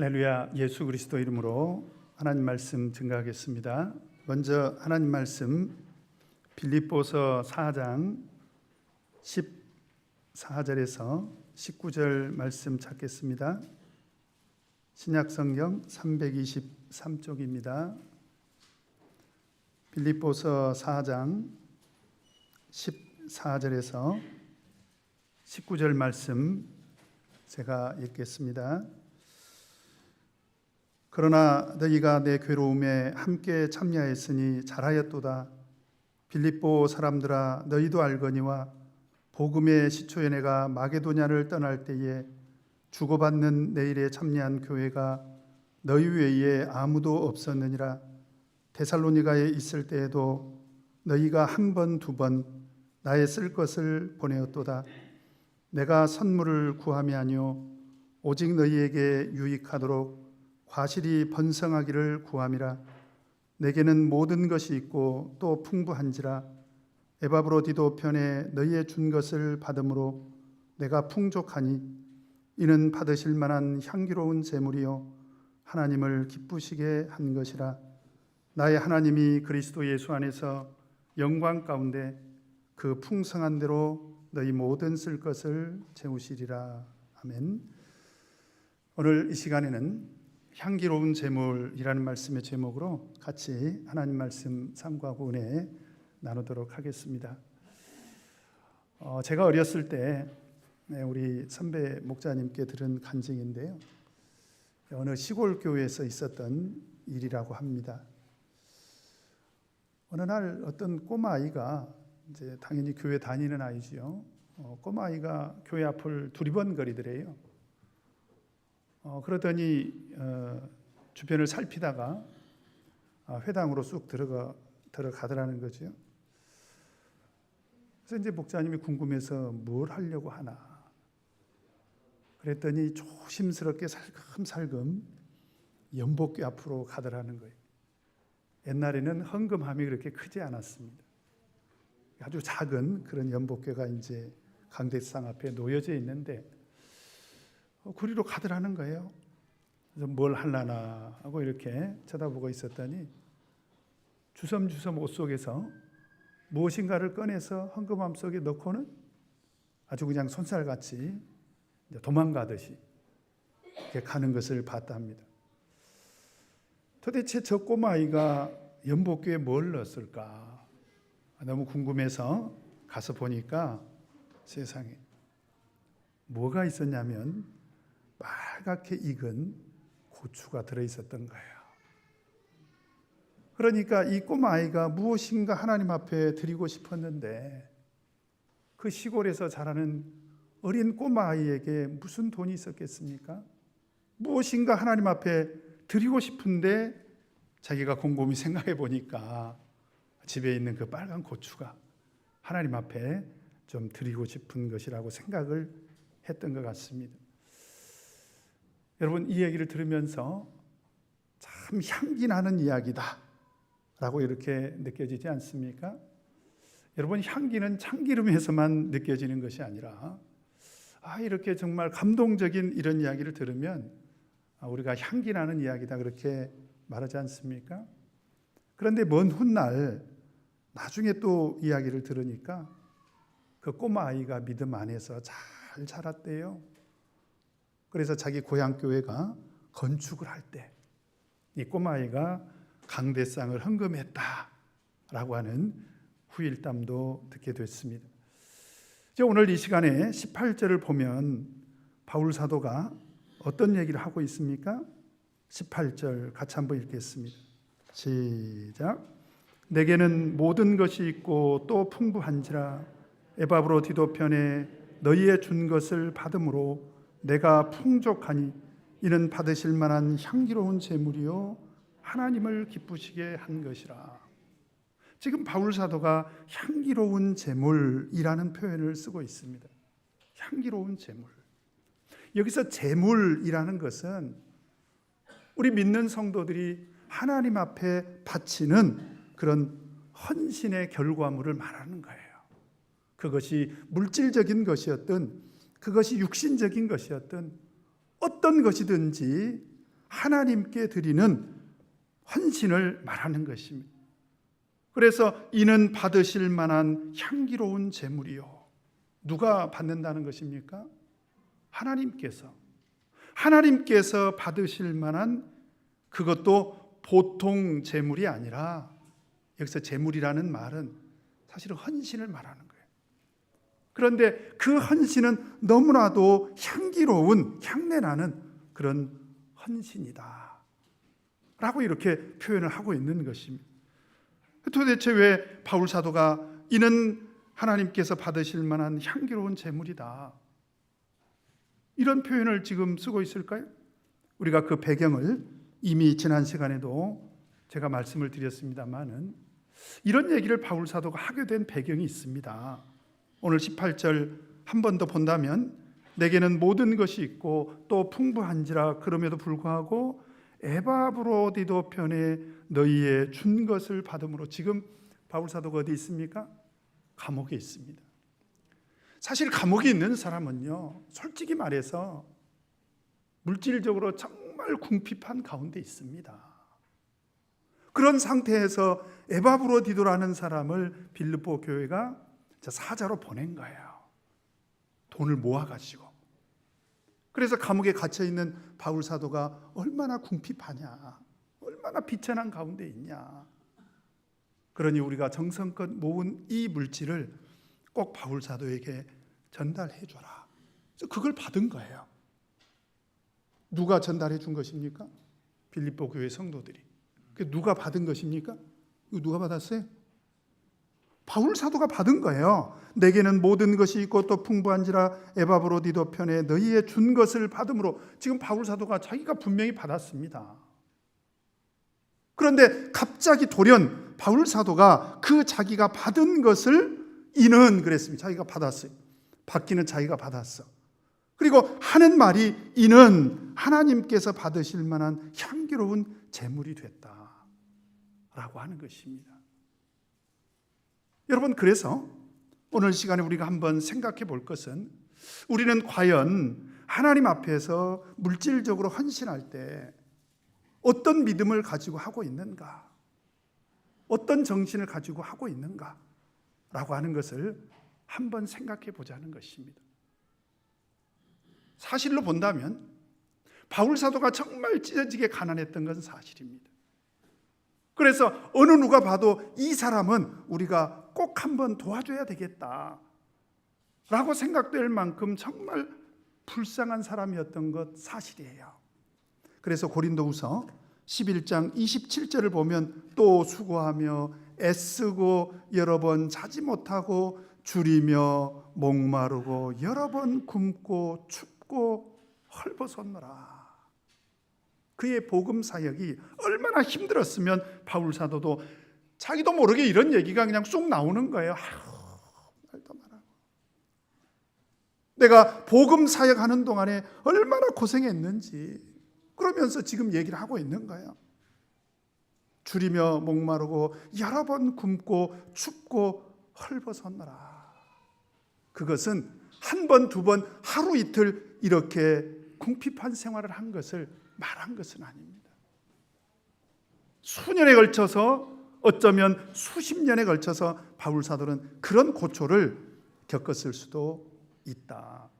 할렐루야. 예수 그리스도 이름으로 하나님 말씀 증거하겠습니다. 먼저 하나님 말씀 빌립보서 4장 14절에서 19절 말씀 찾겠습니다. 신약성경 323쪽입니다. 빌립보서 4장 14절에서 19절 말씀 제가 읽겠습니다. 그러나 너희가 내 괴로움에 함께 참여하였으니 잘하였도다. 빌립보 사람들아, 너희도 알거니와 복음의 시초에 내가 마게도냐를 떠날 때에 주고받는 내 일에 참여한 교회가 너희 외에 아무도 없었느니라. 데살로니가에 있을 때에도 너희가 한 번, 두 번 나의 쓸 것을 보내었도다. 내가 선물을 구함이 아니요 오직 너희에게 유익하도록 과실이 번성하기를 구함이라. 내게는 모든 것이 있고 또 풍부한지라. 에바브로디도 편에 너희의 준 것을 받음으로 내가 풍족하니 이는 받으실 만한 향기로운 제물이요 하나님을 기쁘시게 한 것이라. 나의 하나님이 그리스도 예수 안에서 영광 가운데 그 풍성한 대로 너희 모든 쓸 것을 채우시리라. 아멘. 오늘 이 시간에는 향기로운 제물이라는 말씀의 제목으로 같이 하나님 말씀 삼가하고 은혜 나누도록 하겠습니다. 제가 어렸을 때 우리 선배 목자님께 들은 간증인데요, 어느 시골 교회에서 있었던 일이라고 합니다. 어느 날 어떤 꼬마 아이가, 이제 당연히 교회 다니는 아이지요. 꼬마 아이가 교회 앞을 두리번거리더래요. 그러더니 주변을 살피다가 회당으로 쑥 들어가더라는 거죠. 그래서 이제 목자님이 궁금해서 뭘 하려고 하나. 그랬더니 조심스럽게 살금살금 연복궤 앞으로 가더라는 거예요. 옛날에는 헌금함이 그렇게 크지 않았습니다. 아주 작은 그런 연복궤가 이제 강대상 앞에 놓여져 있는데 그리로 가더라는 거예요. 그래서 뭘 하려나 하고 이렇게 쳐다보고 있었더니 주섬주섬 옷 속에서 무엇인가를 꺼내서 헌금함 속에 넣고는 아주 그냥 손살같이 도망가듯이 이렇게 가는 것을 봤다 합니다. 도대체 저 꼬마아이가 연복궤에 뭘 넣었을까? 너무 궁금해서 가서 보니까 세상에 뭐가 있었냐면 빨갛게 익은 고추가 들어있었던 거예요. 그러니까 이 꼬마아이가 무엇인가 하나님 앞에 드리고 싶었는데 그 시골에서 자라는 어린 꼬마아이에게 무슨 돈이 있었겠습니까? 무엇인가 하나님 앞에 드리고 싶은데 자기가 곰곰이 생각해 보니까 집에 있는 그 빨간 고추가 하나님 앞에 좀 드리고 싶은 것이라고 생각을 했던 것 같습니다. 여러분, 이 얘기를 들으면서 참 향기 나는 이야기다 라고 이렇게 느껴지지 않습니까? 여러분, 향기는 참기름에서만 느껴지는 것이 아니라 이렇게 정말 감동적인 이런 이야기를 들으면 우리가 향기 나는 이야기다 그렇게 말하지 않습니까? 그런데 먼 훗날 나중에 또 이야기를 들으니까 그 꼬마 아이가 믿음 안에서 잘 자랐대요. 그래서 자기 고향 교회가 건축을 할 때 이 꼬마아이가 강대상을 헌금했다라고 하는 후일담도 듣게 됐습니다. 오늘 이 시간에 18절을 보면 바울 사도가 어떤 얘기를 하고 있습니까? 18절 같이 한번 읽겠습니다. 시작. 내게는 모든 것이 있고 또 풍부한지라. 에바브로디도 편에 너희의 준 것을 받음으로 내가 풍족하니 이는 받으실 만한 향기로운 제물이요 하나님을 기쁘시게 한 것이라. 지금 바울 사도가 향기로운 제물이라는 표현을 쓰고 있습니다. 향기로운 제물. 여기서 제물이라는 것은 우리 믿는 성도들이 하나님 앞에 바치는 그런 헌신의 결과물을 말하는 거예요. 그것이 물질적인 것이었든 그것이 육신적인 것이었든 어떤 것이든지 하나님께 드리는 헌신을 말하는 것입니다. 그래서 이는 받으실 만한 향기로운 제물이요. 누가 받는다는 것입니까? 하나님께서 받으실 만한, 그것도 보통 제물이 아니라, 여기서 제물이라는 말은 사실은 헌신을 말하는 거예요. 그런데 그 헌신은 너무나도 향기로운, 향내나는 그런 헌신이다 라고 이렇게 표현을 하고 있는 것입니다. 도대체 왜 바울 사도가 이는 하나님께서 받으실 만한 향기로운 제물이다, 이런 표현을 지금 쓰고 있을까요? 우리가 그 배경을 이미 지난 시간에도 제가 말씀을 드렸습니다마는 이런 얘기를 바울 사도가 하게 된 배경이 있습니다. 오늘 18절 한 번 더 본다면 내게는 모든 것이 있고 또 풍부한지라 그럼에도 불구하고 에바브로디도 편에 너희의 준 것을 받음으로. 지금 바울 사도가 어디 있습니까? 감옥에 있습니다. 사실 감옥에 있는 사람은요, 솔직히 말해서 물질적으로 정말 궁핍한 가운데 있습니다. 그런 상태에서 에바브로디도라는 사람을 빌립보 교회가 사자로 보낸 거예요. 돈을 모아가지고. 그래서 감옥에 갇혀있는 바울 사도가 얼마나 궁핍하냐, 얼마나 비천한 가운데 있냐. 그러니 우리가 정성껏 모은 이 물질을 꼭 바울 사도에게 전달해 줘라. 그걸 받은 거예요. 누가 전달해 준 것입니까? 빌립보 교회 성도들이. 누가 받은 것입니까? 이거 누가 받았어요? 바울 사도가 받은 거예요. 내게는 모든 것이 있고 또 풍부한지라 에바브로디도 편에 너희의 준 것을 받음으로. 지금 바울 사도가 자기가 분명히 받았습니다. 그런데 갑자기 돌연 바울 사도가 그 자기가 받은 것을 이는 그랬습니다. 자기가 받았어요. 받기는 자기가 받았어. 그리고 하는 말이 이는 하나님께서 받으실 만한 향기로운 제물이 됐다라고 하는 것입니다. 여러분, 그래서 오늘 시간에 우리가 한번 생각해 볼 것은, 우리는 과연 하나님 앞에서 물질적으로 헌신할 때 어떤 믿음을 가지고 하고 있는가, 어떤 정신을 가지고 하고 있는가 라고 하는 것을 한번 생각해 보자는 것입니다. 사실로 본다면 바울 사도가 정말 찢어지게 가난했던 것은 사실입니다. 그래서 어느 누가 봐도 이 사람은 우리가 꼭 한번 도와줘야 되겠다 라고 생각될 만큼 정말 불쌍한 사람이었던 것 사실이에요. 그래서 고린도후서 11장 27절을 보면 또 수고하며 애쓰고 여러 번 자지 못하고 줄이며 목마르고 여러 번 굶고 춥고 헐벗었노라. 그의 복음 사역이 얼마나 힘들었으면 바울 사도도 자기도 모르게 이런 얘기가 그냥 쑥 나오는 거예요. 말도 마라. 내가 복음 사역하는 동안에 얼마나 고생했는지 그러면서 지금 얘기를 하고 있는 거예요. 줄이며 목마르고 여러 번 굶고 춥고 헐벗었노라. 그것은 한 번, 두 번, 하루 이틀 이렇게 궁핍한 생활을 한 것을 말한 것은 아닙니다. 수년에 걸쳐서, 어쩌면 수십 년에 걸쳐서 바울 사도는 그런 고초를 겪었을 수도 있다.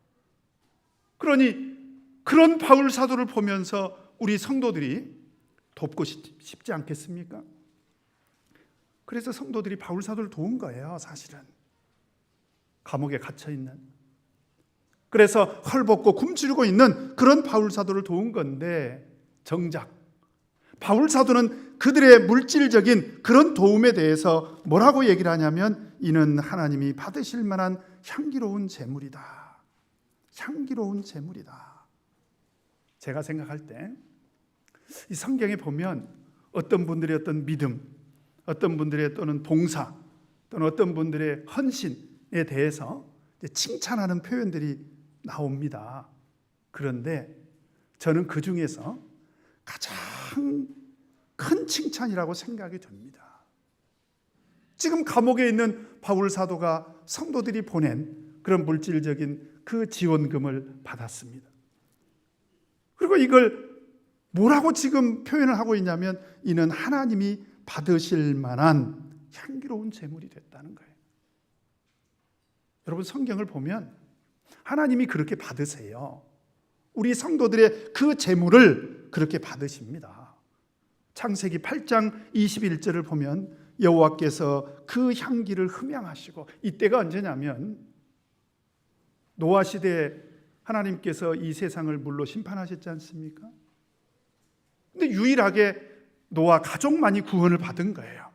그러니 그런 바울 사도를 보면서 우리 성도들이 돕고 싶지 않겠습니까? 그래서 성도들이 바울 사도를 도운 거예요. 사실은 감옥에 갇혀 있는, 그래서 헐벗고 굶주리고 있는 그런 바울 사도를 도운 건데, 정작 바울 사도는 그들의 물질적인 그런 도움에 대해서 뭐라고 얘기를 하냐면 이는 하나님이 받으실 만한 향기로운 제물이다. 향기로운 제물이다. 제가 생각할 때 이 성경에 보면 어떤 분들의 어떤 믿음, 어떤 분들의 또는 봉사, 또는 어떤 분들의 헌신에 대해서 칭찬하는 표현들이 나옵니다. 그런데 저는 그 중에서 가장 큰 칭찬이라고 생각이 됩니다. 지금 감옥에 있는 바울 사도가 성도들이 보낸 그런 물질적인 그 지원금을 받았습니다. 그리고 이걸 뭐라고 지금 표현을 하고 있냐면 이는 하나님이 받으실 만한 향기로운 제물이 됐다는 거예요. 여러분, 성경을 보면 하나님이 그렇게 받으세요. 우리 성도들의 그 제물을 그렇게 받으십니다. 창세기 8장 21절을 보면 여호와께서 그 향기를 흠양하시고, 이때가 언제냐면 노아 시대에 하나님께서 이 세상을 물로 심판하셨지 않습니까? 근데 유일하게 노아 가족만이 구원을 받은 거예요.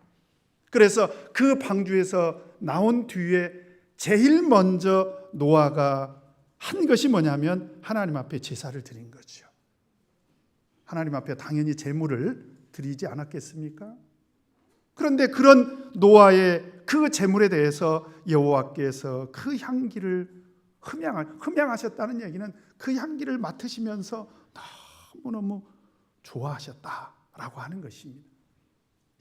그래서 그 방주에서 나온 뒤에 제일 먼저 노아가 한 것이 뭐냐면 하나님 앞에 제사를 드린 거죠. 하나님 앞에 당연히 제물을 드리지 않았겠습니까? 그런데 그런 노아의 그 제물에 대해서 여호와께서 그 향기를 흠양하셨다는 얘기는 그 향기를 맡으시면서 너무너무 좋아하셨다라고 하는 것입니다.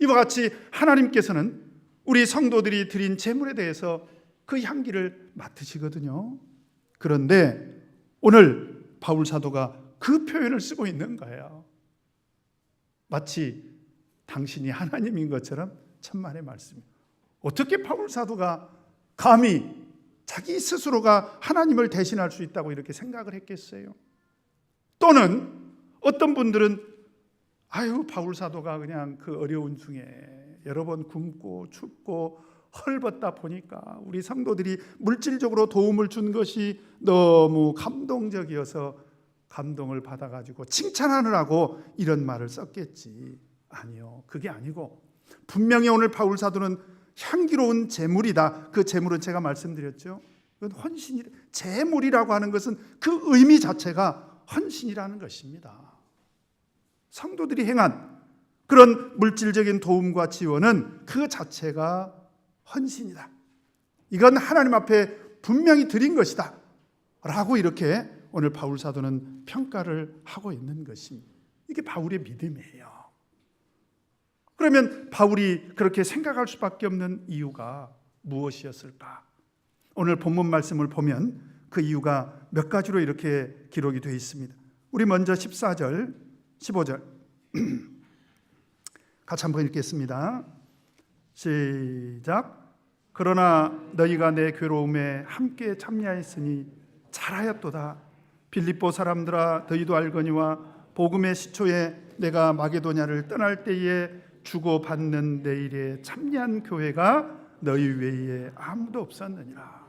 이와 같이 하나님께서는 우리 성도들이 드린 제물에 대해서 그 향기를 맡으시거든요. 그런데 오늘 바울 사도가 그 표현을 쓰고 있는 거예요. 마치 당신이 하나님인 것처럼. 천만의 말씀이에요. 어떻게 바울 사도가 감히 자기 스스로가 하나님을 대신할 수 있다고 이렇게 생각을 했겠어요? 또는 어떤 분들은 바울 사도가 그냥 그 어려운 중에 여러 번 굶고 춥고 헐벗다 보니까 우리 성도들이 물질적으로 도움을 준 것이 너무 감동적이어서 감동을 받아가지고 칭찬하느라고 이런 말을 썼겠지. 아니요, 그게 아니고 분명히 오늘 바울 사도는 향기로운 제물이다. 그 제물은 제가 말씀드렸죠. 이건 헌신이, 제물이라고 하는 것은 그 의미 자체가 헌신이라는 것입니다. 성도들이 행한 그런 물질적인 도움과 지원은 그 자체가 헌신이다. 이건 하나님 앞에 분명히 드린 것이다 라고 이렇게 오늘 바울 사도는 평가를 하고 있는 것입니다. 이게 바울의 믿음이에요. 그러면 바울이 그렇게 생각할 수밖에 없는 이유가 무엇이었을까? 오늘 본문 말씀을 보면 그 이유가 몇 가지로 이렇게 기록이 되어 있습니다. 우리 먼저 14절, 15절 같이 한번 읽겠습니다. 시작. 그러나 너희가 내 괴로움에 함께 참여하였으니 잘하였도다. 빌립보 사람들아, 너희도 알거니와 복음의 시초에 내가 마게도냐를 떠날 때에 주고받는 내 일에 참여한 교회가 너희 외에 아무도 없었느니라.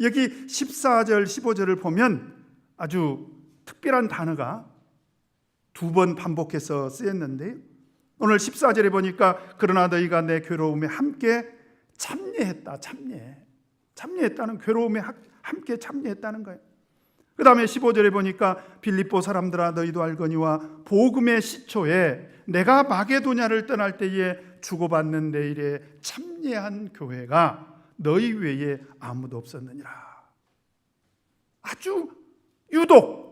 여기 14절 15절을 보면 아주 특별한 단어가 두 번 반복해서 쓰였는데, 오늘 14절에 보니까 그러나 너희가 내 괴로움에 함께 참여했다. 참여했다는, 괴로움에 함께 참여했다는 거예요. 그 다음에 15절에 보니까 빌립보 사람들아, 너희도 알거니와 복음의 시초에 내가 마게도냐를 떠날 때에 주고받는 내 일에 참여한 교회가 너희 외에 아무도 없었느니라. 아주 유독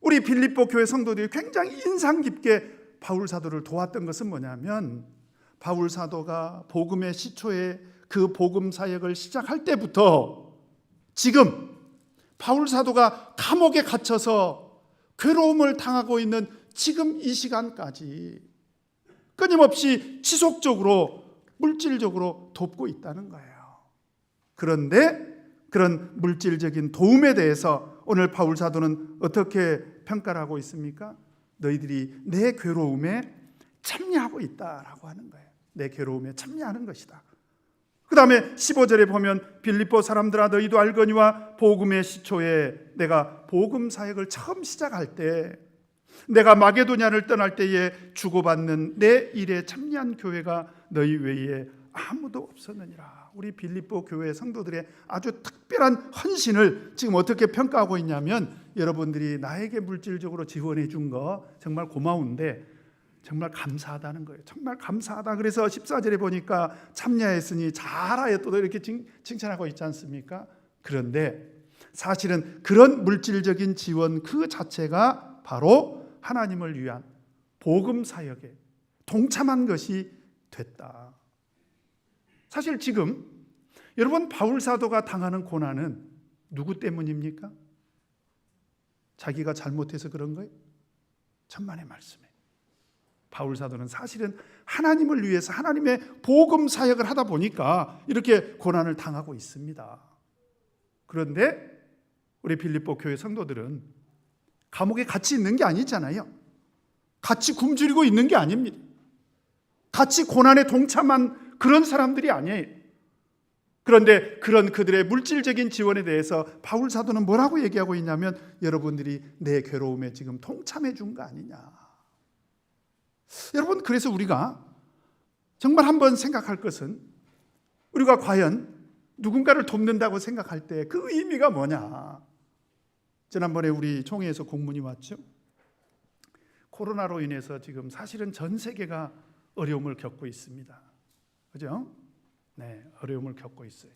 우리 빌립보 교회 성도들이 굉장히 인상 깊게 바울 사도를 도왔던 것은 뭐냐면, 바울 사도가 복음의 시초에 그 복음 사역을 시작할 때부터 지금 바울 사도가 감옥에 갇혀서 괴로움을 당하고 있는 지금 이 시간까지 끊임없이 지속적으로 물질적으로 돕고 있다는 거예요. 그런데 그런 물질적인 도움에 대해서 오늘 바울 사도는 어떻게 평가를 하고 있습니까? 너희들이 내 괴로움에 참여하고 있다라고 하는 거예요. 내 괴로움에 참여하는 것이다. 그 다음에 15절에 보면 빌립보 사람들아, 너희도 알거니와 복음의 시초에 내가 복음 사역을 처음 시작할 때, 내가 마게도냐를 떠날 때에 주고받는 내 일에 참여한 교회가 너희 외에 아무도 없었느니라. 우리 빌립보 교회 성도들의 아주 특별한 헌신을 지금 어떻게 평가하고 있냐면, 여러분들이 나에게 물질적으로 지원해 준 거 정말 고마운데 정말 감사하다는 거예요. 정말 감사하다. 그래서 14절에 보니까 참여했으니 잘하였도다 이렇게 칭찬하고 있지 않습니까? 그런데 사실은 그런 물질적인 지원 그 자체가 바로 하나님을 위한 복음 사역에 동참한 것이 됐다. 사실 지금 여러분, 바울 사도가 당하는 고난은 누구 때문입니까? 자기가 잘못해서 그런 거예요? 천만의 말씀에 바울 사도는 사실은 하나님을 위해서 하나님의 복음 사역을 하다 보니까 이렇게 고난을 당하고 있습니다. 그런데 우리 빌립보 교회 성도들은 감옥에 같이 있는 게 아니잖아요. 같이 굶주리고 있는 게 아닙니다. 같이 고난에 동참한 그런 사람들이 아니에요. 그런데 그런 그들의 물질적인 지원에 대해서 바울 사도는 뭐라고 얘기하고 있냐면 여러분들이 내 괴로움에 지금 동참해 준 거 아니냐. 여러분, 그래서 우리가 정말 한번 생각할 것은 우리가 과연 누군가를 돕는다고 생각할 때 그 의미가 뭐냐. 지난번에 우리 총회에서 공문이 왔죠. 코로나로 인해서 지금 사실은 전 세계가 어려움을 겪고 있습니다. 그죠? 네, 어려움을 겪고 있어요.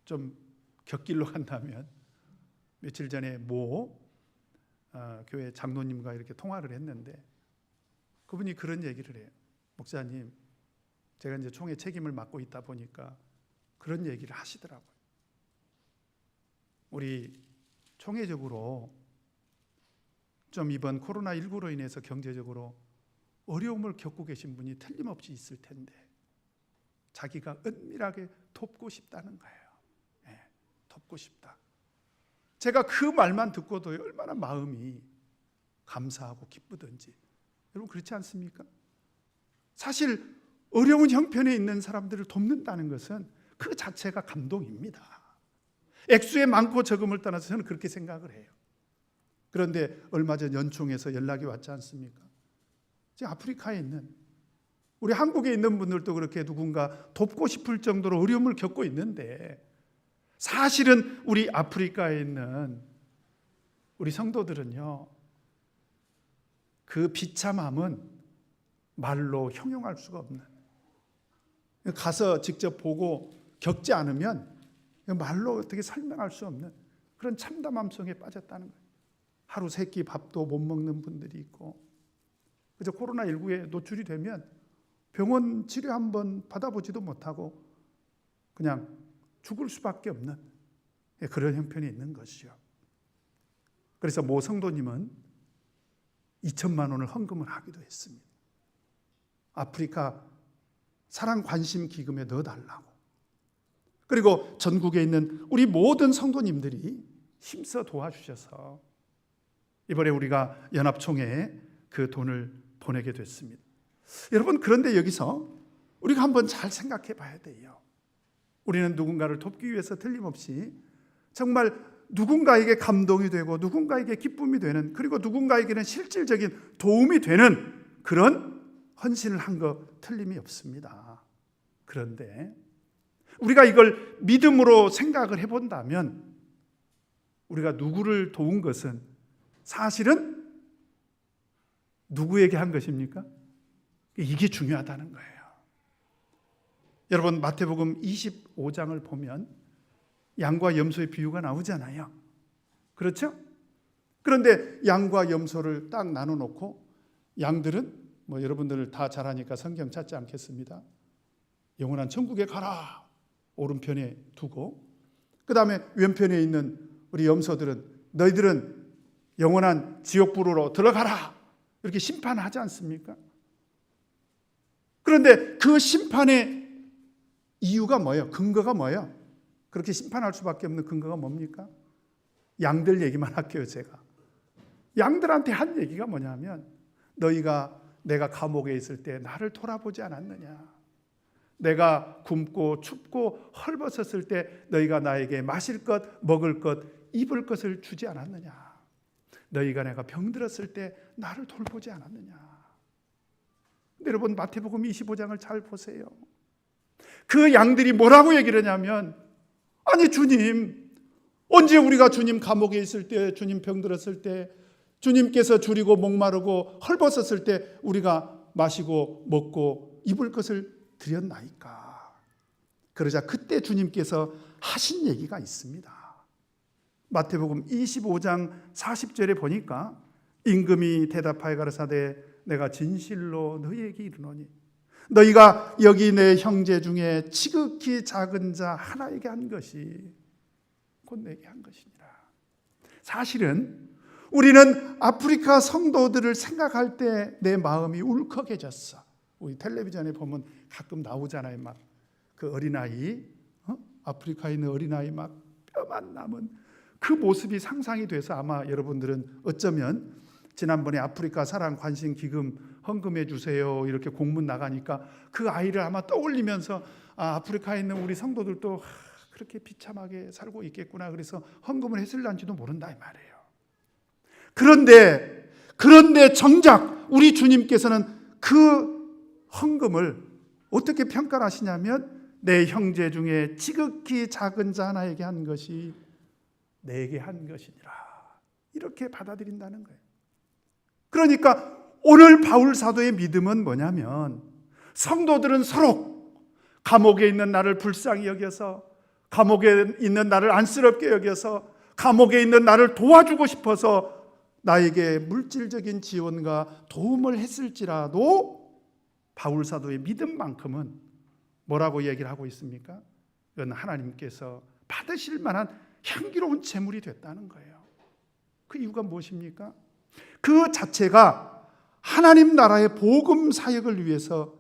좀 곁길로 간다면 며칠 전에 교회 장로님과 이렇게 통화를 했는데 그분이 그런 얘기를 해요. 목사님, 제가 이제 총회 책임을 맡고 있다 보니까 그런 얘기를 하시더라고요. 우리 총회적으로 좀 이번 코로나19로 인해서 경제적으로 어려움을 겪고 계신 분이 틀림없이 있을 텐데 자기가 은밀하게 돕고 싶다는 거예요. 네, 돕고 싶다. 제가 그 말만 듣고도 얼마나 마음이 감사하고 기쁘던지. 여러분 그렇지 않습니까? 사실 어려운 형편에 있는 사람들을 돕는다는 것은 그 자체가 감동입니다. 액수의 많고 적음을 떠나서 저는 그렇게 생각을 해요. 그런데 얼마 전 연총에서 연락이 왔지 않습니까? 지금 아프리카에 있는 우리 한국에 있는 분들도 그렇게 누군가 돕고 싶을 정도로 어려움을 겪고 있는데 사실은 우리 아프리카에 있는 우리 성도들은요, 그 비참함은 말로 형용할 수가 없는, 가서 직접 보고 겪지 않으면 말로 어떻게 설명할 수 없는 그런 참담함 속에 빠졌다는 거예요. 하루 세 끼 밥도 못 먹는 분들이 있고, 그저 코로나19에 노출이 되면 병원 치료 한번 받아보지도 못하고 그냥 죽을 수밖에 없는 그런 형편이 있는 것이죠. 그래서 모 성도님은 2천만 원을 헌금을 하기도 했습니다. 아프리카 사랑 관심 기금에 넣어달라고. 그리고 전국에 있는 우리 모든 성도님들이 힘써 도와주셔서 이번에 우리가 연합총회에 그 돈을 보내게 됐습니다. 여러분, 그런데 여기서 우리가 한번 잘 생각해 봐야 돼요. 우리는 누군가를 돕기 위해서 틀림없이 정말 누군가에게 감동이 되고 누군가에게 기쁨이 되는, 그리고 누군가에게는 실질적인 도움이 되는 그런 헌신을 한 거 틀림이 없습니다. 그런데 우리가 이걸 믿음으로 생각을 해본다면 우리가 누구를 도운 것은 사실은 누구에게 한 것입니까? 이게 중요하다는 거예요. 여러분, 마태복음 25장을 보면 양과 염소의 비유가 나오잖아요. 그렇죠? 그런데 양과 염소를 딱 나눠놓고 양들은 여러분들 다 잘 아니까 성경 찾지 않겠습니다. 영원한 천국에 가라 오른편에 두고, 그 다음에 왼편에 있는 우리 염소들은 너희들은 영원한 지옥불으로 들어가라 이렇게 심판하지 않습니까? 그런데 그 심판의 이유가 뭐예요? 근거가 뭐예요? 그렇게 심판할 수밖에 없는 근거가 뭡니까? 양들 얘기만 할게요. 제가 양들한테 한 얘기가 뭐냐면, 내가 감옥에 있을 때 나를 돌아보지 않았느냐, 내가 굶고 춥고 헐벗었을 때 너희가 나에게 마실 것, 먹을 것, 입을 것을 주지 않았느냐, 너희가 내가 병들었을 때 나를 돌보지 않았느냐. 근데 여러분, 마태복음 25장을 잘 보세요. 그 양들이 뭐라고 얘기를 하냐면, 아니 주님, 언제 우리가 주님 감옥에 있을 때, 주님 병들었을 때, 주님께서 줄이고 목마르고 헐벗었을 때 우리가 마시고 먹고 입을 것을 드렸나이까. 그러자 그때 주님께서 하신 얘기가 있습니다. 마태복음 25장 40절에 보니까 임금이 대답하여 가라사대 내가 진실로 너희에게 이르노니 너희가 여기 내 형제 중에 지극히 작은 자 하나에게 한 것이 곧 내게 한 것이니라. 사실은 우리는 아프리카 성도들을 생각할 때 내 마음이 울컥해졌어. 우리 텔레비전에 보면 가끔 나오잖아요. 막 그 어린아이, 아프리카에 있는 어린아이 막 뼈만 남은 그 모습이 상상이 돼서 아마 여러분들은 어쩌면 지난번에 아프리카 사랑 관심 기금 헌금해 주세요 이렇게 공문 나가니까 그 아이를 아마 떠올리면서 아프리카에 있는 우리 성도들도 그렇게 비참하게 살고 있겠구나, 그래서 헌금을 했을런지도 모른다 이 말이에요. 그런데 정작 우리 주님께서는 그 헌금을 어떻게 평가를 하시냐면 내 형제 중에 지극히 작은 자 하나에게 한 것이 내게 한 것이니라, 이렇게 받아들인다는 거예요. 그러니까 오늘 바울 사도의 믿음은 뭐냐면, 성도들은 서로 감옥에 있는 나를 불쌍히 여겨서, 감옥에 있는 나를 안쓰럽게 여겨서, 감옥에 있는 나를 도와주고 싶어서 나에게 물질적인 지원과 도움을 했을지라도 바울 사도의 믿음만큼은 뭐라고 얘기를 하고 있습니까? 이건 하나님께서 받으실 만한 향기로운 제물이 됐다는 거예요. 그 이유가 무엇입니까? 그 자체가 하나님 나라의 복음 사역을 위해서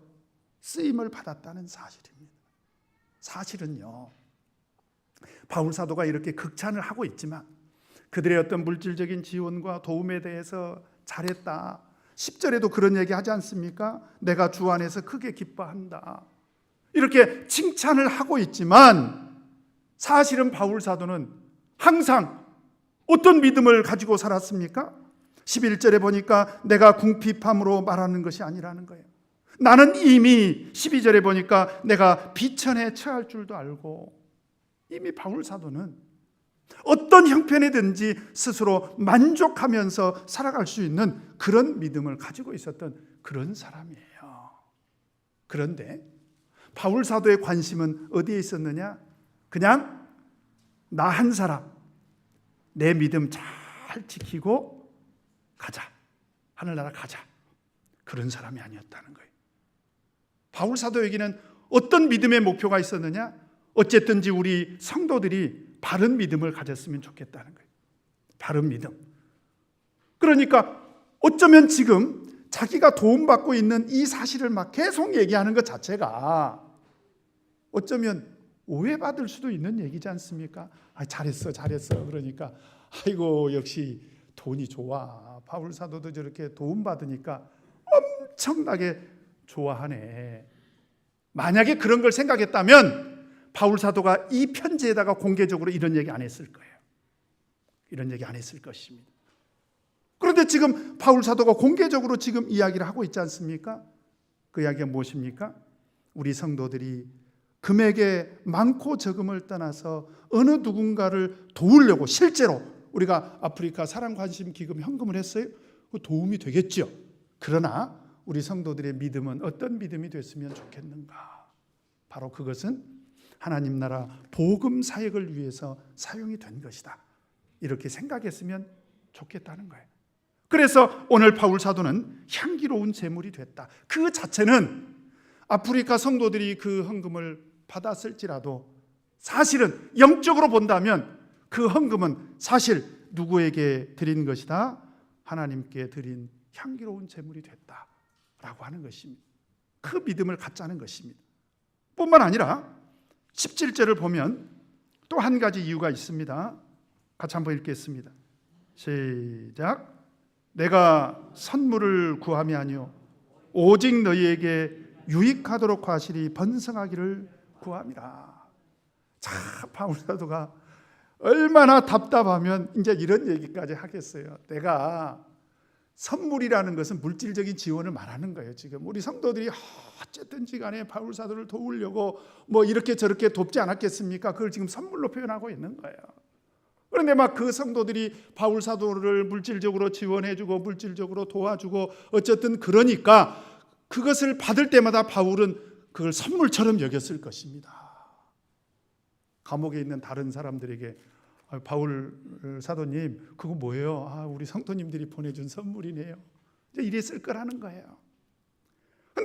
쓰임을 받았다는 사실입니다. 사실은요, 바울 사도가 이렇게 극찬을 하고 있지만 그들의 어떤 물질적인 지원과 도움에 대해서 잘했다, 10절에도 그런 얘기 하지 않습니까? 내가 주 안에서 크게 기뻐한다, 이렇게 칭찬을 하고 있지만 사실은 바울 사도는 항상 어떤 믿음을 가지고 살았습니까? 11절에 보니까 내가 궁핍함으로 말하는 것이 아니라는 거예요. 나는 이미 12절에 보니까 내가 비천에 처할 줄도 알고, 이미 바울 사도는 어떤 형편이든지 스스로 만족하면서 살아갈 수 있는 그런 믿음을 가지고 있었던 그런 사람이에요. 그런데 바울 사도의 관심은 어디에 있었느냐? 그냥 나 한 사람, 내 믿음 잘 지키고 가자, 하늘나라 가자, 그런 사람이 아니었다는 거예요. 바울 사도에게는 어떤 믿음의 목표가 있었느냐? 어쨌든지 우리 성도들이 바른 믿음을 가졌으면 좋겠다는 거예요. 바른 믿음. 그러니까 어쩌면 지금 자기가 도움받고 있는 이 사실을 막 계속 얘기하는 것 자체가 어쩌면 오해받을 수도 있는 얘기지 않습니까? 잘했어 그러니까 아이고 역시 돈이 좋아, 바울 사도도 저렇게 도움받으니까 엄청나게 좋아하네. 만약에 그런 걸 생각했다면 바울 사도가 이 편지에다가 공개적으로 이런 얘기 안 했을 거예요. 이런 얘기 안 했을 것입니다. 그런데 지금 바울 사도가 공개적으로 지금 이야기를 하고 있지 않습니까? 그 이야기가 무엇입니까? 우리 성도들이 금액의 많고 적음을 떠나서 어느 누군가를 도우려고, 실제로 우리가 아프리카 사랑 관심 기금 헌금을 했어요. 그 도움이 되겠죠. 그러나 우리 성도들의 믿음은 어떤 믿음이 됐으면 좋겠는가? 바로 그것은 하나님 나라 복음 사역을 위해서 사용이 된 것이다, 이렇게 생각했으면 좋겠다는 거예요. 그래서 오늘 바울 사도는 향기로운 제물이 됐다, 그 자체는 아프리카 성도들이 그 헌금을 받았을지라도 사실은 영적으로 본다면 그 헌금은 사실 누구에게 드린 것이다? 하나님께 드린 향기로운 제물이 됐다라고 하는 것입니다. 그 믿음을 갖자는 것입니다. 뿐만 아니라 17절을 보면 또 한 가지 이유가 있습니다. 같이 한번 읽겠습니다. 시작. 내가 선물을 구함이 아니요 오직 너희에게 유익하도록 하시리 번성하기를 구함이라. 참 바울 사도가 얼마나 답답하면 이제 이런 얘기까지 하겠어요. 내가 선물이라는 것은 물질적인 지원을 말하는 거예요. 지금 우리 성도들이 어쨌든지 간에 바울 사도를 도우려고 뭐 이렇게 저렇게 돕지 않았겠습니까? 그걸 지금 선물로 표현하고 있는 거예요. 그런데 막 그 성도들이 바울 사도를 물질적으로 지원해주고 물질적으로 도와주고 어쨌든 그러니까 그것을 받을 때마다 바울은 그걸 선물처럼 여겼을 것입니다. 감옥에 있는 다른 사람들에게 바울 사도님 그거 뭐예요? 우리 성도님들이 보내준 선물이네요. 이랬을 거라는 거예요.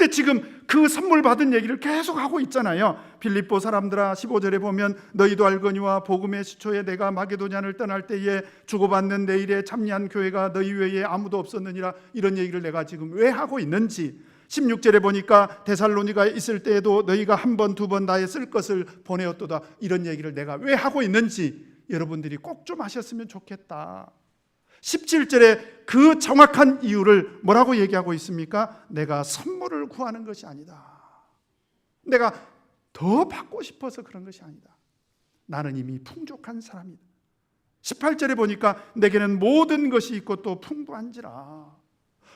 그런데 지금 그 선물 받은 얘기를 계속 하고 있잖아요. 빌립보 사람들아, 15절에 보면 너희도 알거니와 복음의 시초에 내가 마게도냐를 떠날 때에 주고받는 내 일에 참여한 교회가 너희 외에 아무도 없었느니라. 이런 얘기를 내가 지금 왜 하고 있는지, 16절에 보니까 데살로니가에 있을 때에도 너희가 한 번, 두 번 나의 쓸 것을 보내었도다. 이런 얘기를 내가 왜 하고 있는지 여러분들이 꼭 좀 하셨으면 좋겠다. 17절에 그 정확한 이유를 뭐라고 얘기하고 있습니까? 내가 선물을 구하는 것이 아니다. 내가 더 받고 싶어서 그런 것이 아니다. 나는 이미 풍족한 사람이다. 18절에 보니까 내게는 모든 것이 있고 또 풍부한지라.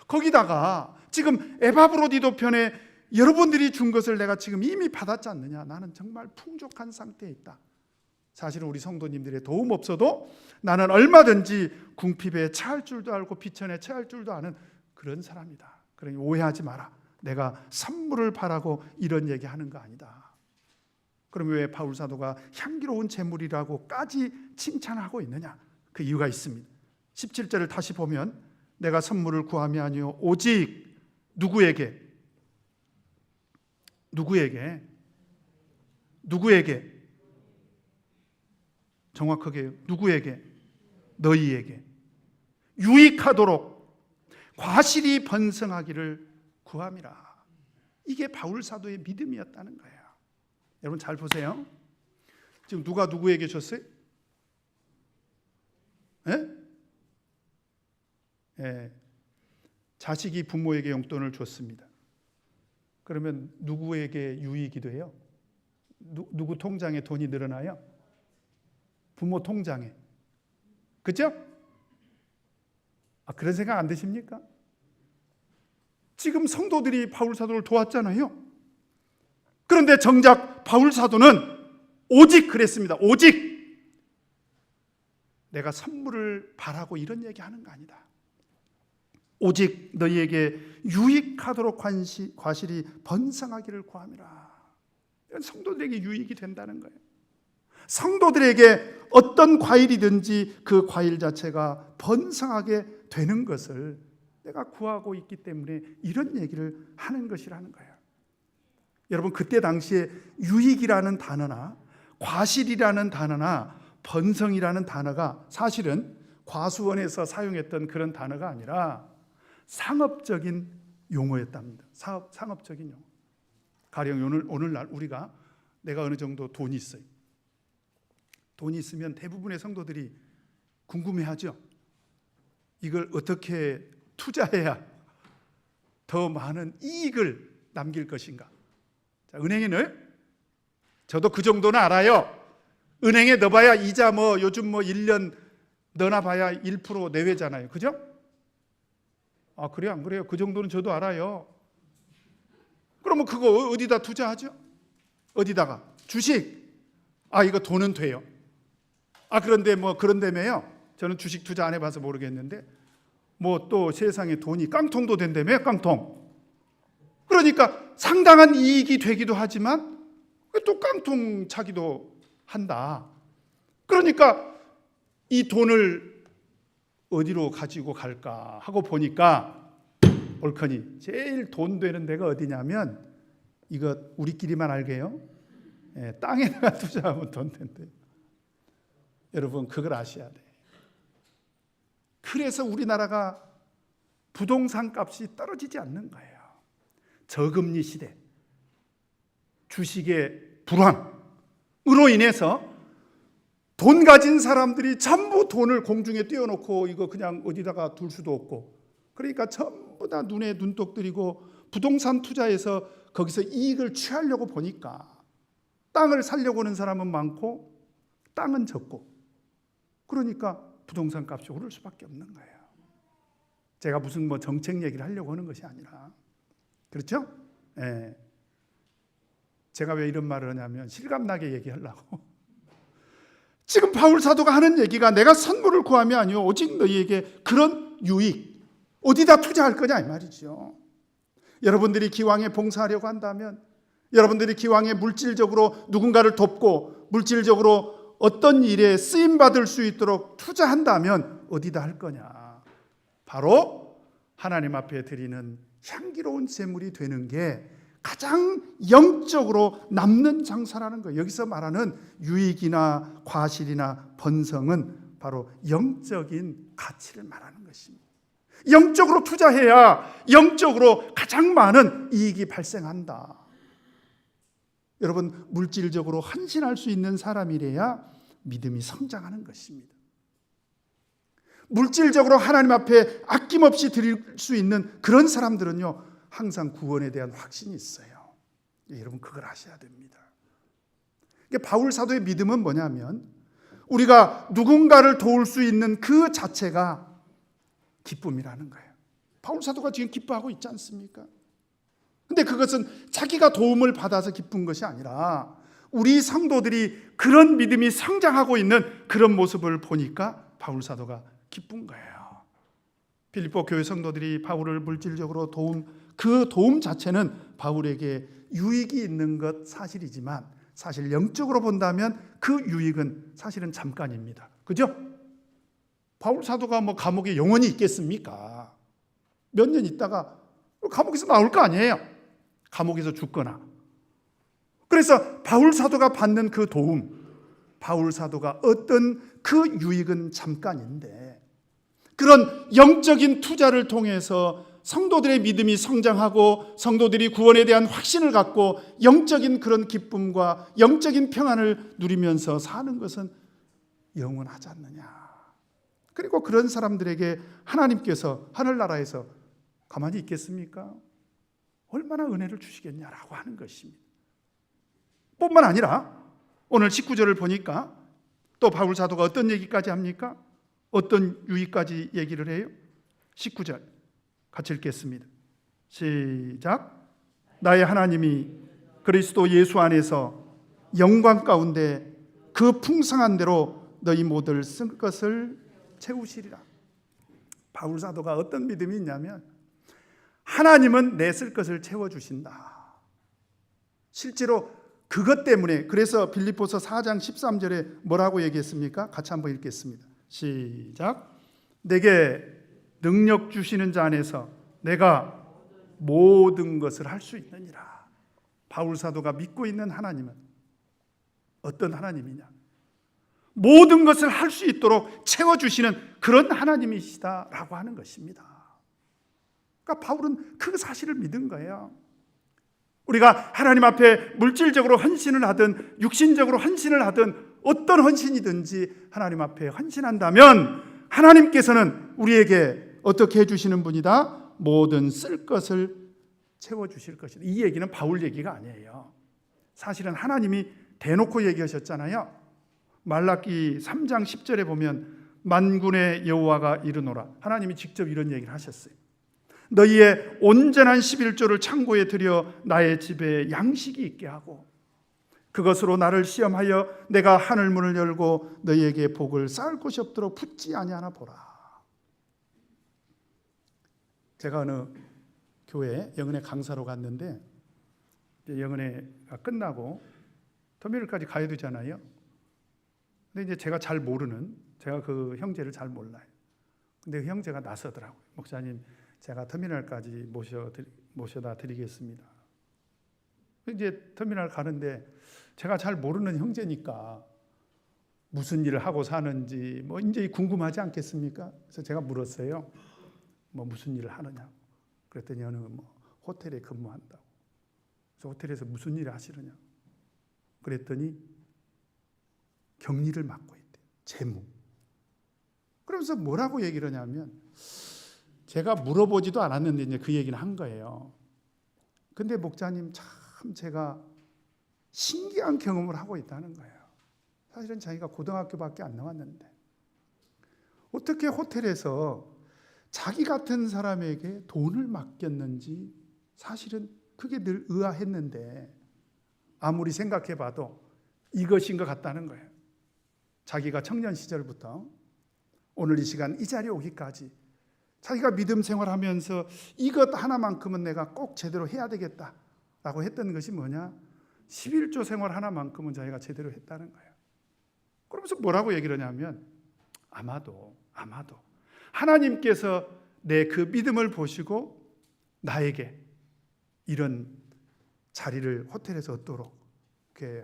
거기다가 지금 에바브로디도 편에 여러분들이 준 것을 내가 지금 이미 받았지 않느냐. 나는 정말 풍족한 상태에 있다. 사실은 우리 성도님들의 도움 없어도 나는 얼마든지 궁핍에 처할 줄도 알고 비천에 처할 줄도 아는 그런 사람이다. 그러니 오해하지 마라. 내가 선물을 바라고 이런 얘기하는 거 아니다. 그럼 왜 바울 사도가 향기로운 재물이라고까지 칭찬하고 있느냐? 그 이유가 있습니다. 17절을 다시 보면 내가 선물을 구함이 아니요 오직 누구에게 정확하게 누구에게? 너희에게 유익하도록 과실이 번성하기를 구함이라. 이게 바울 사도의 믿음이었다는 거예요. 여러분 잘 보세요. 지금 누가 누구에게 줬어요? 자식이 부모에게 용돈을 줬습니다. 그러면 누구에게 유익이 돼요? 누구 통장에 돈이 늘어나요? 부모 통장에. 그렇죠? 그런 생각 안 드십니까? 지금 성도들이 바울 사도를 도왔잖아요. 그런데 정작 바울 사도는 오직 그랬습니다. 오직 내가 선물을 바라고 이런 얘기하는 거 아니다. 오직 너희에게 유익하도록 과실이 번성하기를 구함이라. 성도들에게 유익이 된다는 거예요. 성도들에게 어떤 과일이든지 그 과일 자체가 번성하게 되는 것을 내가 구하고 있기 때문에 이런 얘기를 하는 것이라는 거예요. 여러분 그때 당시에 유익이라는 단어나 과실이라는 단어나 번성이라는 단어가 사실은 과수원에서 사용했던 그런 단어가 아니라 상업적인 용어였답니다. 상업적인 용어. 가령 오늘날 우리가 내가 어느 정도 돈이 있어요. 돈이 있으면 대부분의 성도들이 궁금해하죠. 이걸 어떻게 투자해야 더 많은 이익을 남길 것인가. 자, 은행에 넣어요? 저도 그 정도는 알아요. 은행에 넣어봐야 이자 요즘 1년 넣어놔봐야 1% 내외잖아요. 그죠? 그래요? 안 그래요? 그 정도는 저도 알아요. 그러면 그거 어디다 투자하죠? 어디다가? 주식. 이거 돈은 돼요. 그런데 그런다며요. 저는 주식 투자 안 해봐서 모르겠는데 또 세상에 돈이 깡통도 된다며요. 깡통. 그러니까 상당한 이익이 되기도 하지만 또 깡통 차기도 한다. 그러니까 이 돈을 어디로 가지고 갈까 하고 보니까 옳거니 제일 돈 되는 데가 어디냐면 이거 우리끼리만 알게요. 땅에다가 투자하면 돈 된대요. 여러분 그걸 아셔야 돼. 그래서 우리나라가 부동산 값이 떨어지지 않는 거예요. 저금리 시대, 주식의 불황으로 인해서 돈 가진 사람들이 전부 돈을 공중에 띄워놓고 이거 그냥 어디다가 둘 수도 없고, 그러니까 전부 다 눈에 눈독 들이고 부동산 투자해서 거기서 이익을 취하려고 보니까 땅을 사려고 하는 사람은 많고 땅은 적고, 그러니까 부동산 값이 오를 수밖에 없는 거예요. 제가 무슨 정책 얘기를 하려고 하는 것이 아니라, 그렇죠? 예. 제가 왜 이런 말을 하냐면 실감나게 얘기하려고. 지금 바울 사도가 하는 얘기가 내가 선물을 구함이 아니요 오직 너희에게 그런 유익 어디다 투자할 거냐 이 말이죠. 여러분들이 기왕에 봉사하려고 한다면, 여러분들이 기왕에 물질적으로 누군가를 돕고 물질적으로 어떤 일에 쓰임받을 수 있도록 투자한다면 어디다 할 거냐? 바로 하나님 앞에 드리는 향기로운 제물이 되는 게 가장 영적으로 남는 장사라는 거예요. 여기서 말하는 유익이나 과실이나 번성은 바로 영적인 가치를 말하는 것입니다. 영적으로 투자해야 영적으로 가장 많은 이익이 발생한다. 여러분, 물질적으로 헌신할 수 있는 사람이래야 믿음이 성장하는 것입니다. 물질적으로 하나님 앞에 아낌없이 드릴 수 있는 그런 사람들은요, 항상 구원에 대한 확신이 있어요. 여러분, 그걸 아셔야 됩니다. 바울 사도의 믿음은 뭐냐면 우리가 누군가를 도울 수 있는 그 자체가 기쁨이라는 거예요. 바울 사도가 지금 기뻐하고 있지 않습니까? 근데 그것은 자기가 도움을 받아서 기쁜 것이 아니라 우리 성도들이 그런 믿음이 성장하고 있는 그런 모습을 보니까 바울 사도가 기쁜 거예요. 빌립보 교회 성도들이 바울을 물질적으로 그 도움 자체는 바울에게 유익이 있는 것 사실이지만 사실 영적으로 본다면 그 유익은 사실은 잠깐입니다. 그죠? 바울 사도가 감옥에 영원히 있겠습니까? 몇 년 있다가 감옥에서 나올 거 아니에요. 감옥에서 죽거나. 그래서 바울 사도가 받는 그 도움, 바울 사도가 얻던 그 유익은 잠깐인데 그런 영적인 투자를 통해서 성도들의 믿음이 성장하고 성도들이 구원에 대한 확신을 갖고 영적인 그런 기쁨과 영적인 평안을 누리면서 사는 것은 영원하지 않느냐. 그리고 그런 사람들에게 하나님께서 하늘나라에서 가만히 있겠습니까? 얼마나 은혜를 주시겠냐라고 하는 것입니다. 뿐만 아니라 오늘 19절을 보니까 또 바울 사도가 어떤 얘기까지 합니까? 어떤 유익까지 얘기를 해요? 19절 같이 읽겠습니다. 시작. 나의 하나님이 그리스도 예수 안에서 영광 가운데 그 풍성한 대로 너희 모두를 쓴 것을 채우시리라. 바울 사도가 어떤 믿음이 있냐면 하나님은 내 쓸 것을 채워주신다. 실제로 그것 때문에 그래서 빌립보서 4장 13절에 뭐라고 얘기했습니까? 같이 한번 읽겠습니다. 시작. 내게 능력 주시는 자 안에서 내가 모든 것을 할 수 있느니라. 바울 사도가 믿고 있는 하나님은 어떤 하나님이냐? 모든 것을 할 수 있도록 채워주시는 그런 하나님이시다라고 하는 것입니다. 그러니까 바울은 그 사실을 믿은 거예요. 우리가 하나님 앞에 물질적으로 헌신을 하든 육신적으로 헌신을 하든 어떤 헌신이든지 하나님 앞에 헌신한다면 하나님께서는 우리에게 어떻게 해주시는 분이다? 모든 쓸 것을 채워주실 것이다. 이 얘기는 바울 얘기가 아니에요. 사실은 하나님이 대놓고 얘기하셨잖아요. 말라기 3장 10절에 보면 만군의 여호와가 이르노라. 하나님이 직접 이런 얘기를 하셨어요. 너희의 온전한 11조를 창고에 들여 나의 집에 양식이 있게 하고 그것으로 나를 시험하여 내가 하늘 문을 열고 너희에게 복을 쌓을 곳이 없도록 붙지 아니하나 보라. 제가 어느 교회 영은회 강사로 갔는데 영은회가 끝나고 터미널까지 가야 되잖아요. 근데 이제 제가 잘 모르는, 제가 그 형제를 잘 몰라요. 근데 그 형제가 나서더라고요. 목사님, 제가 터미널까지 모셔다 드리겠습니다. 이제 터미널 가는데 제가 잘 모르는 형제니까 무슨 일을 하고 사는지 이제 궁금하지 않겠습니까? 그래서 제가 물었어요. 무슨 일을 하느냐? 그랬더니 어느 호텔에 근무한다고. 그래서 호텔에서 무슨 일을 하시느냐? 그랬더니 격리를 맡고 있대. 재무. 그러면서 뭐라고 얘기를 하냐면 제가 물어보지도 않았는데 이제 그 얘기는 한 거예요. 근데 목사님 참 제가 신기한 경험을 하고 있다는 거예요. 사실은 자기가 고등학교밖에 안 나왔는데 어떻게 호텔에서 자기 같은 사람에게 돈을 맡겼는지 사실은 그게 늘 의아했는데 아무리 생각해봐도 이것인 것 같다는 거예요. 자기가 청년 시절부터 오늘 이 시간 이 자리에 오기까지 자기가 믿음 생활하면서 이것 하나만큼은 내가 꼭 제대로 해야 되겠다라고 했던 것이 뭐냐? 11조 생활 하나만큼은 자기가 제대로 했다는 거예요. 그러면서 뭐라고 얘기를 하냐면 아마도 하나님께서 내 그 믿음을 보시고 나에게 이런 자리를 호텔에서 얻도록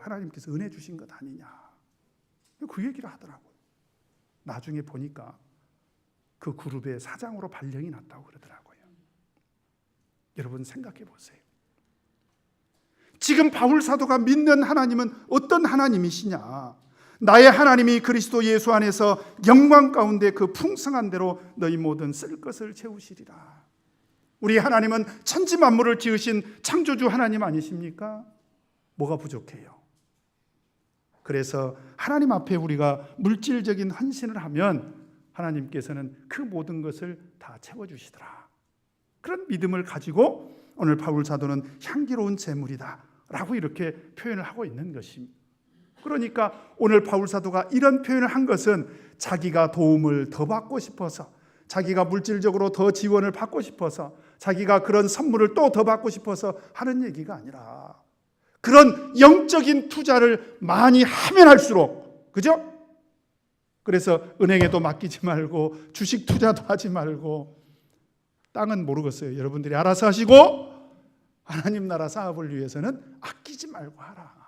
하나님께서 은혜 주신 것 아니냐, 그 얘기를 하더라고요. 나중에 보니까 그 그룹의 사장으로 발령이 났다고 그러더라고요. 여러분 생각해 보세요. 지금 바울 사도가 믿는 하나님은 어떤 하나님이시냐? 나의 하나님이 그리스도 예수 안에서 영광 가운데 그 풍성한 대로 너희 모든 쓸 것을 채우시리라. 우리 하나님은 천지 만물을 지으신 창조주 하나님 아니십니까? 뭐가 부족해요? 그래서 하나님 앞에 우리가 물질적인 헌신을 하면 하나님께서는 그 모든 것을 다 채워주시더라. 그런 믿음을 가지고 오늘 바울 사도는 향기로운 제물이다 라고 이렇게 표현을 하고 있는 것입니다. 그러니까 오늘 바울 사도가 이런 표현을 한 것은 자기가 도움을 더 받고 싶어서, 자기가 물질적으로 더 지원을 받고 싶어서, 자기가 그런 선물을 또 더 받고 싶어서 하는 얘기가 아니라, 그런 영적인 투자를 많이 하면 할수록, 그죠? 그래서 은행에도 맡기지 말고 주식 투자도 하지 말고, 땅은 모르겠어요. 여러분들이 알아서 하시고 하나님 나라 사업을 위해서는 아끼지 말고 하라.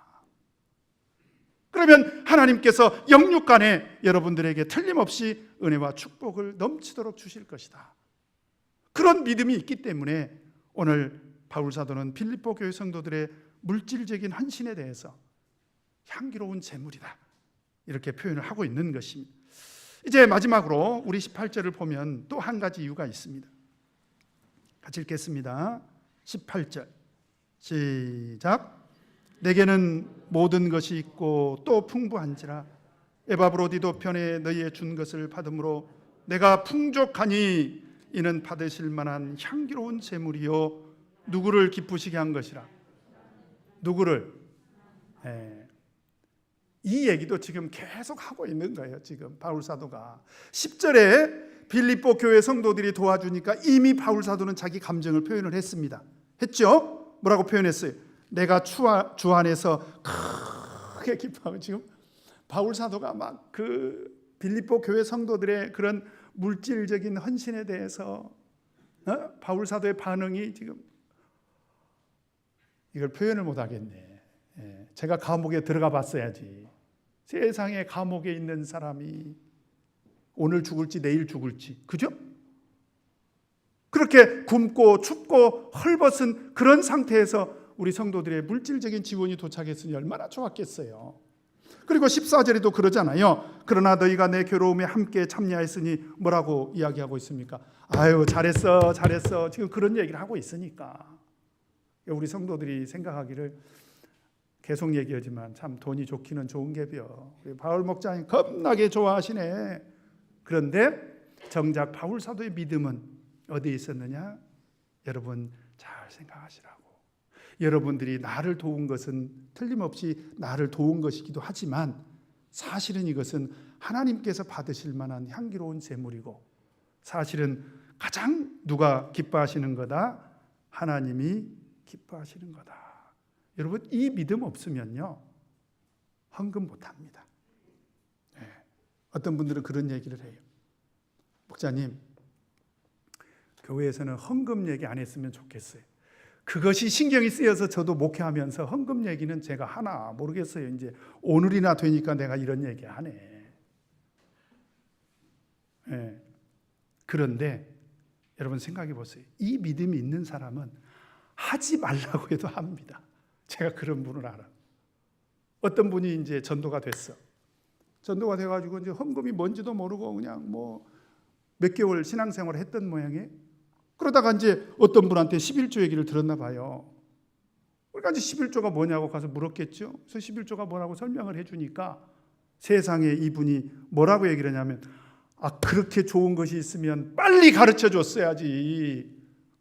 그러면 하나님께서 영육간에 여러분들에게 틀림없이 은혜와 축복을 넘치도록 주실 것이다. 그런 믿음이 있기 때문에 오늘 바울 사도는 빌립보 교회 성도들의 물질적인 헌신에 대해서 향기로운 제물이다 이렇게 표현을 하고 있는 것입니다. 이제 마지막으로 우리 18절을 보면 또 한 가지 이유가 있습니다. 같이 읽겠습니다. 18절 시작. 내게는 모든 것이 있고 또 풍부한지라 에바브로디도 편에 너희의 준 것을 받음으로 내가 풍족하니 이는 받으실 만한 향기로운 제물이요 누구를 기쁘시게 한 것이라. 누구를? 이 얘기도 지금 계속 하고 있는 거예요. 지금 바울 사도가 10절에 빌립보 교회 성도들이 도와주니까 이미 바울 사도는 자기 감정을 표현을 했습니다. 했죠? 뭐라고 표현했어요? 내가 주 안에서 크게 기뻐하고, 지금 바울 사도가 막 그 빌립보 교회 성도들의 그런 물질적인 헌신에 대해서 바울 사도의 반응이 지금 이걸 표현을 못 하겠네. 제가 감옥에 들어가 봤어야지. 세상에 감옥에 있는 사람이 오늘 죽을지 내일 죽을지, 그죠? 그렇게 굶고 춥고 헐벗은 그런 상태에서 우리 성도들의 물질적인 지원이 도착했으니 얼마나 좋았겠어요. 그리고 14절에도 그러잖아요. 그러나 너희가 내 괴로움에 함께 참여했으니 뭐라고 이야기하고 있습니까? 아유 잘했어 잘했어. 지금 그런 얘기를 하고 있으니까 우리 성도들이 생각하기를, 계속 얘기하지만 참 돈이 좋기는 좋은 게벼. 바울 목장이 겁나게 좋아하시네. 그런데 정작 바울 사도의 믿음은 어디에 있었느냐? 여러분 잘 생각하시라고. 여러분들이 나를 도운 것은 틀림없이 나를 도운 것이기도 하지만 사실은 이것은 하나님께서 받으실 만한 향기로운 제물이고, 사실은 가장 누가 기뻐하시는 거다? 하나님이 기뻐하시는 거다. 여러분 이 믿음 없으면요 헌금 못합니다. 어떤 분들은 그런 얘기를 해요. 목사님, 교회에서는 헌금 얘기 안 했으면 좋겠어요. 그것이 신경이 쓰여서 저도 목회하면서 헌금 얘기는 제가 하나 모르겠어요. 이제 오늘이나 되니까 내가 이런 얘기 하네. 그런데 여러분 생각해 보세요. 이 믿음이 있는 사람은 하지 말라고 해도 합니다. 제가 그런 분을 알아. 어떤 분이 이제 전도가 됐어. 전도가 돼가지고 이제 헌금이 뭔지도 모르고 그냥 뭐 몇 개월 신앙생활을 했던 모양이에요. 그러다가 이제 어떤 분한테 11조 얘기를 들었나 봐요. 그러니까 이제 11조가 뭐냐고 가서 물었겠죠. 그래서 11조가 뭐라고 설명을 해주니까 세상에 이분이 뭐라고 얘기를 하냐면, 그렇게 좋은 것이 있으면 빨리 가르쳐 줬어야지.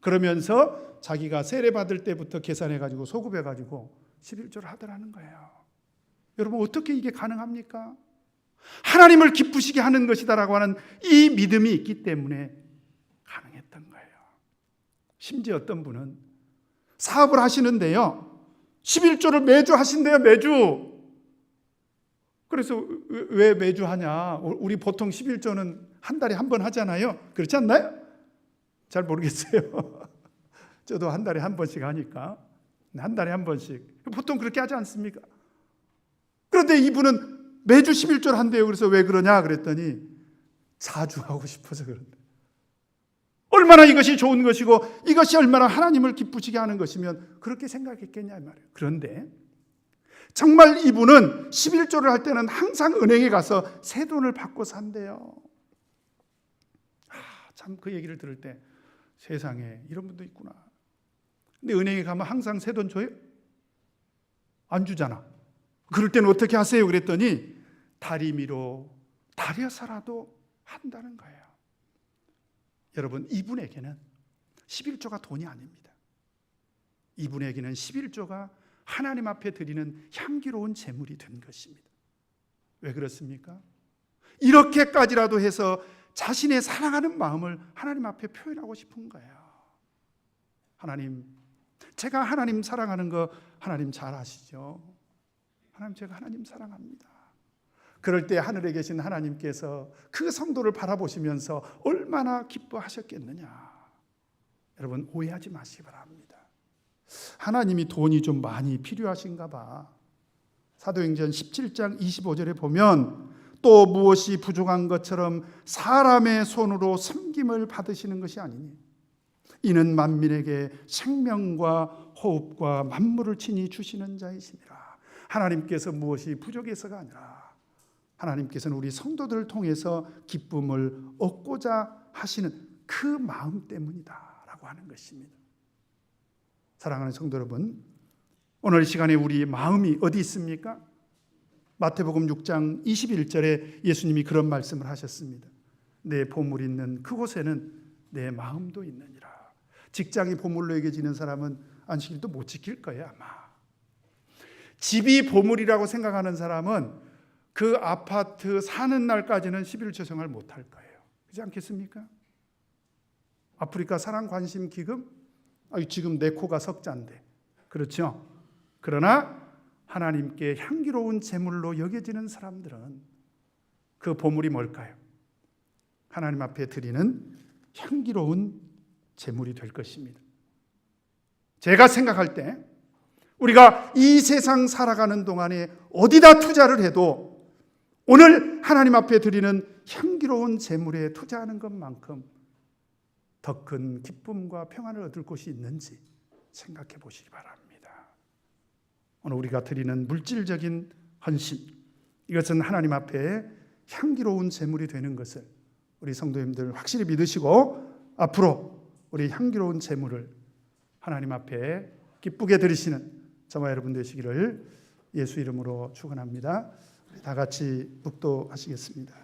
그러면서 자기가 세례 받을 때부터 계산해가지고 소급해가지고 11조를 하더라는 거예요. 여러분 어떻게 이게 가능합니까? 하나님을 기쁘시게 하는 것이다라고 하는 이 믿음이 있기 때문에 가능했던 거예요. 심지어 어떤 분은 사업을 하시는데요 11조를 매주 하신대요. 매주. 그래서 왜 매주 하냐? 우리 보통 11조는 한 달에 한 번 하잖아요. 그렇지 않나요? 잘 모르겠어요. 저도 한 달에 한 번씩 하니까 한 달에 한 번씩 보통 그렇게 하지 않습니까? 그런데 이분은 매주 11조를 한대요. 그래서 왜 그러냐 그랬더니 자주 하고 싶어서 그런데 얼마나 이것이 좋은 것이고 이것이 얼마나 하나님을 기쁘시게 하는 것이면 그렇게 생각했겠냐 이 말이에요. 그런데 정말 이분은 11조를 할 때는 항상 은행에 가서 새 돈을 받고 산대요. 참 그 얘기를 들을 때 세상에 이런 분도 있구나. 근데 은행에 가면 항상 새 돈 줘요? 안 주잖아. 그럴 때는 어떻게 하세요? 그랬더니 다리미로 다려서라도 한다는 거예요. 여러분, 이분에게는 11조가 돈이 아닙니다. 이분에게는 11조가 하나님 앞에 드리는 향기로운 제물이 된 것입니다. 왜 그렇습니까? 이렇게까지라도 해서 자신의 사랑하는 마음을 하나님 앞에 표현하고 싶은 거예요. 하나님, 제가 하나님 사랑하는 거 하나님 잘 아시죠? 하나님, 제가 하나님 사랑합니다. 그럴 때 하늘에 계신 하나님께서 그 성도를 바라보시면서 얼마나 기뻐하셨겠느냐. 여러분, 오해하지 마시기 바랍니다. 하나님이 돈이 좀 많이 필요하신가 봐. 사도행전 17장 25절에 보면 또 무엇이 부족한 것처럼 사람의 손으로 섬김을 받으시는 것이 아니니 이는 만민에게 생명과 호흡과 만물을 친히 주시는 자이시니라. 하나님께서 무엇이 부족해서가 아니라 하나님께서는 우리 성도들을 통해서 기쁨을 얻고자 하시는 그 마음 때문이다 라고 하는 것입니다. 사랑하는 성도 여러분, 오늘 이 시간에 우리 마음이 어디 있습니까? 마태복음 6장 21절에 예수님이 그런 말씀을 하셨습니다. 내 보물이 있는 그곳에는 내 마음도 있느니라. 직장이 보물로 여겨지는 사람은 안식일도 못 지킬 거예요 아마. 집이 보물이라고 생각하는 사람은 그 아파트 사는 날까지는 11조 생활 못할 거예요. 그렇지 않겠습니까? 아프리카 사랑 관심 기금? 지금 내 코가 석자인데. 그렇죠? 그러나 하나님께 향기로운 제물로 여겨지는 사람들은 그 보물이 뭘까요? 하나님 앞에 드리는 향기로운 제물이 될 것입니다. 제가 생각할 때 우리가 이 세상 살아가는 동안에 어디다 투자를 해도 오늘 하나님 앞에 드리는 향기로운 제물에 투자하는 것만큼 더 큰 기쁨과 평안을 얻을 곳이 있는지 생각해 보시기 바랍니다. 오늘 우리가 드리는 물질적인 헌신, 이것은 하나님 앞에 향기로운 제물이 되는 것을 우리 성도님들 확실히 믿으시고 앞으로 우리 향기로운 제물을 하나님 앞에 기쁘게 드리시는 저와 여러분 되시기를 예수 이름으로 축원합니다. 다 같이 묵도하시겠습니다.